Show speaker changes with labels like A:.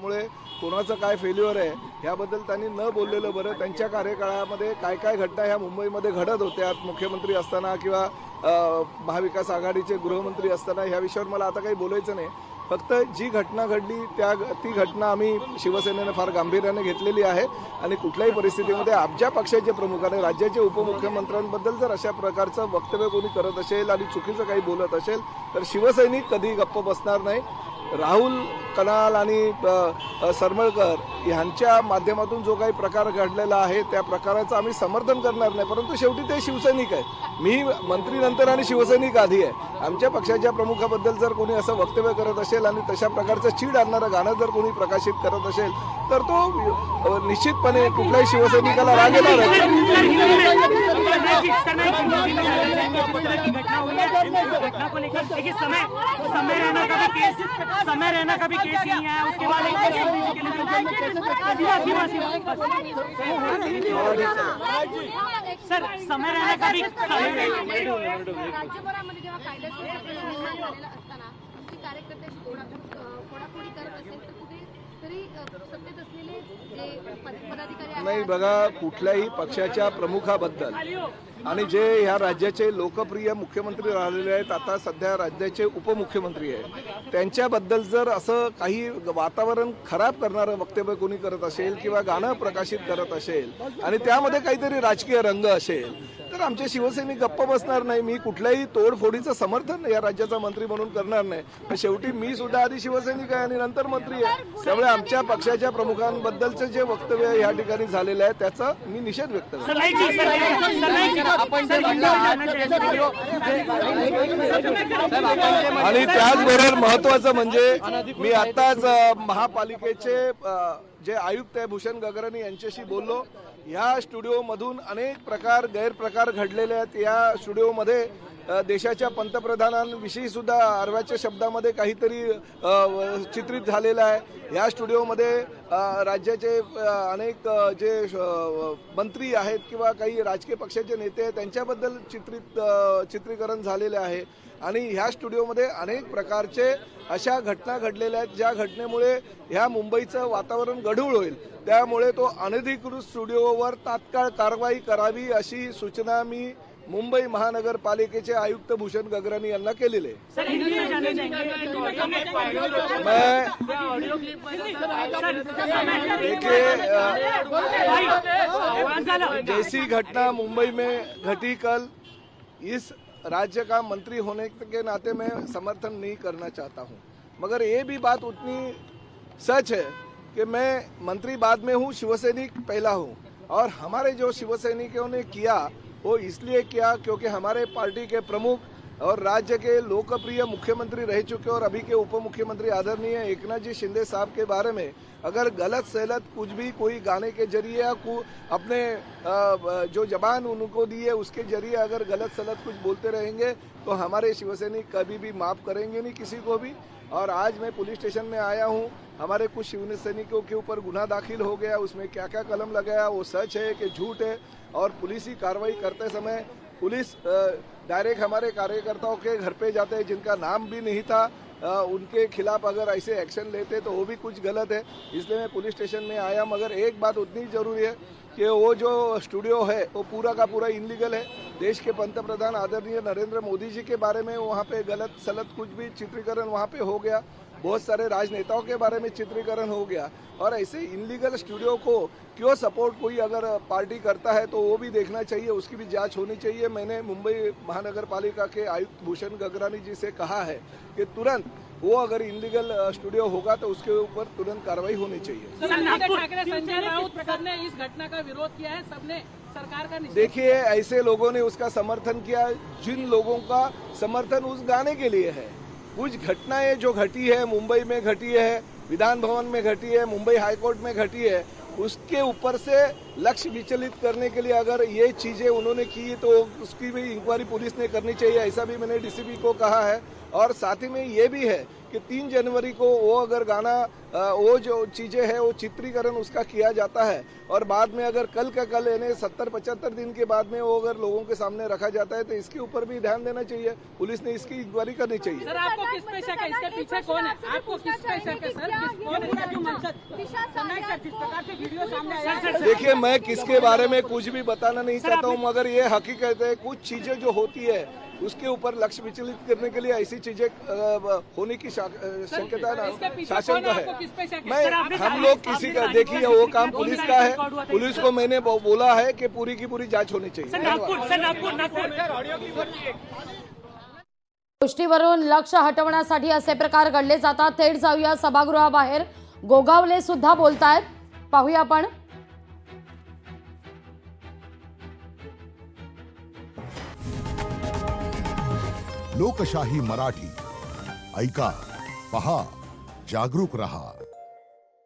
A: त्यामुळे कोणाचं काय फेल्युअर आहे ह्याबद्दल त्यांनी न बोललेलं बरं. त्यांच्या कार्यकाळामध्ये काय काय घटना ह्या मुंबईमध्ये घडत होत्या मुख्यमंत्री असताना किंवा महाविकास आघाडीचे गृहमंत्री असताना, ह्या विषयावर मला आता काही बोलायचं नाही. फक्त जी घटना घडली ती घटना आम्ही शिवसेनेने फार गांभीर्याने घेतलेली आहे आणि कुठल्याही परिस्थितीमध्ये आमच्या पक्षाचे प्रमुखाने राज्याचे उपमुख्यमंत्र्यांबद्दल जर अशा प्रकारचं वक्तव्य कोणी करत असेल आणि चुकीचं काही बोलत असेल तर शिवसैनिक कधी गप्प बसणार नाही. राहुल कनाल आणि सरमळकर यांच्या माध्यमातून जो काही प्रकार घडलेला आहे त्या प्रकाराचं आम्ही समर्थन करणार नाही, परंतु शेवटी ते शिवसैनिक आहेत. मी मंत्रीनंतर आणि शिवसैनिक आधी आहे. आमच्या पक्षाच्या प्रमुखाबद्दल जर कोणी असं वक्तव्य करत असेल आणि तशा प्रकारचं चीड आणणारं गाणं जर कोणी प्रकाशित करत असेल तर तो निश्चितपने कुठल्याही शिवसैनिकाला राग येणार आहे.
B: समय रहना का भी केस नहीं है, उसके बाद सर समय रहना का भी
C: राज्यभरामध्ये जेव्हा कायद्याची निर्माण झालेला असताना तुमची कार्यकर्त्याशी फोडाफोडी करत असेल तर कुठेतरी सत्तेत असलेले जे पदाधिकारी
A: नाही बघा, कुठल्याही पक्षाच्या प्रमुखाबद्दल आणि जे ह्या राज्याचे लोकप्रिय मुख्यमंत्री राहिलेले आहेत, आता सध्या राज्याचे उपमुख्यमंत्री आहेत, त्यांच्याबद्दल जर असं काही वातावरण खराब करणारं वक्तव्य कोणी करत असेल किंवा गाणं प्रकाशित करत असेल आणि त्यामध्ये काहीतरी राजकीय रंग असेल तर आमचे शिवसैनिक गप्प बसणार नाही. मी कुठल्याही तोडफोडीचं समर्थन या राज्याचा मंत्री म्हणून करणार नाही. पण शेवटी मी सुद्धा आधी शिवसैनिक आहे आणि नंतर मंत्री आहे. त्यामुळे आमच्या पक्षाच्या प्रमुखांबद्दलचं जे वक्तव्य या ठिकाणी झालेलं आहे त्याचा मी निषेध व्यक्त करतो. आणि त्याचबरोबर महत्वाचं म्हणजे मी आताच महापालिकेचे जे आयुक्त आहे भूषण गगरानी यांच्याशी बोललो. या स्टुडिओमधून अनेक गैरप्रकार घडलेले आहेत. या स्टुडिओमध्ये देशाच्या पंतप्रधानांविषयी सुद्धा अर्व्याच्या शब्दामध्ये काहीतरी चित्रित झालेलं आहे. या स्टुडिओमध्ये राज्याचे अनेक जे मंत्री आहेत किंवा काही राजकीय पक्षाचे नेते आहेत त्यांच्याबद्दल चित्रीकरण झालेले आहे. आणि ह्या स्टुडिओमध्ये अनेक प्रकारचे अशा घटना घडलेल्या आहेत ज्या घटनेमुळे ह्या मुंबईचं वातावरण गढूळ होईल. त्यामुळे तो अनधिकृत स्टुडिओवर तात्काळ कारवाई करावी अशी सूचना मी मुंबई महानगरपालिकेचे आयुक्त भूषण गगरानी यांना केलेले आहे. जैसी घटना मुंबई में घटी कल, इस राज्य का मंत्री होने के नाते मैं समर्थन नहीं करना चाहता हूं, मगर ये भी बात उतनी सच है कि मैं मंत्री बाद में हूं, शिवसैनिक पहला हूं. और हमारे जो शिवसैनिकों ने किया वो इसलिए किया क्योंकि हमारे पार्टी के प्रमुख और राज्य के लोकप्रिय मुख्यमंत्री रह चुके और अभी के उप मुख्यमंत्री आदरणीय एकनाथ जी शिंदे साहब के बारे में अगर गलत सलत कुछ भी कोई गाने के जरिए या अपने जो जबान उनको दी है उसके जरिए अगर गलत सलत कुछ बोलते रहेंगे तो हमारे शिवसैनिक कभी भी माफ करेंगे नहीं किसी को भी. और आज मैं पुलिस स्टेशन में आया हूं. हमारे कुछ शिवसैनिकों के ऊपर गुना दाखिल हो गया. उसमें क्या क्या कलम लगाया वो सच है कि झूठ है. और पुलिस ही कार्रवाई करते समय पुलिस डायरेक्ट हमारे कार्यकर्ताओं के घर पे जाते हैं जिनका नाम भी नहीं था, उनके खिलाफ अगर ऐसे एक्शन लेते तो वो भी कुछ गलत है. इसलिए मैं पुलिस स्टेशन में आया. मगर एक बात उतनी जरूरी है कि वो जो स्टूडियो है वो पूरा का पूरा इनलीगल है. देश के पंतप्रधान आदरणीय नरेंद्र मोदी जी के बारे में वहाँ पे गलत सलत कुछ भी चित्रीकरण वहाँ पे हो गया. बहुत सारे राजनेताओं के बारे में चित्रीकरण हो गया. और ऐसे इनलीगल स्टूडियो को क्यों सपोर्ट कोई अगर पार्टी करता है तो वो भी देखना चाहिए, उसकी भी जांच होनी चाहिए. मैंने मुंबई महानगर पालिका के आयुक्त भूषण गगरानी जी से कहा है कि तुरंत वो अगर इनलीगल स्टूडियो होगा तो उसके ऊपर तुरंत कार्रवाई होनी चाहिए.
B: संजय राउत सबने इस घटना का विरोध किया है, सबने सरकार का.
A: देखिए, ऐसे लोगों ने उसका समर्थन किया जिन लोगों का समर्थन उस गाने के लिए है. कुछ घटनाएं जो घटी है, मुंबई में घटी है, विधान भवन में घटी है, मुंबई हाईकोर्ट में घटी है, उसके ऊपर से लक्ष्य विचलित करने के लिए अगर ये चीजें उन्होंने की तो उसकी भी इंक्वायरी पुलिस ने करनी चाहिए. ऐसा भी मैंने डीसीपी को कहा है. और साथ ही में ये भी है कि 3 जनवरी को वो अगर गाना वो जो चीजें है वो चित्रीकरण उसका किया जाता है और बाद में अगर कल का कल यानी 70-75 दिन के बाद में वो अगर लोगों के सामने रखा जाता है तो इसके ऊपर भी ध्यान देना चाहिए। पुलिस ने इसकी इंक्वायरी करनी चाहिए।
B: सर आपको किस पे शक है, इसके पीछे कौन है, आपको किस पे शक है सर, कौन है जो मकसद जिस प्रकार से वीडियो सामने आया?
A: देखिए मैं किसके बारे में कुछ भी बताना नहीं चाहता हूँ, मगर ये हकीकत है कुछ चीजें जो होती है उसके ऊपर लक्ष्य विचलित करने के लिए ऐसी चीजें होने की शक्यता है ना शासन का है। मैं हम लोग किसी का देखिए वो काम पुलिस का है, पुलिस को मैंने बोला है कि पूरी की पूरी जांच होनी चाहिए।
D: गोष्टीवरून लक्ष हटवण्यासाठी असे प्रकार घडले जातात। थेट जाऊया सभागृहाबाहेर, गोगावले सुद्धा बोलतायत, पाहूया आपण।
E: लोकशाही मराठी ऐका, पहा, जागरूक रहा।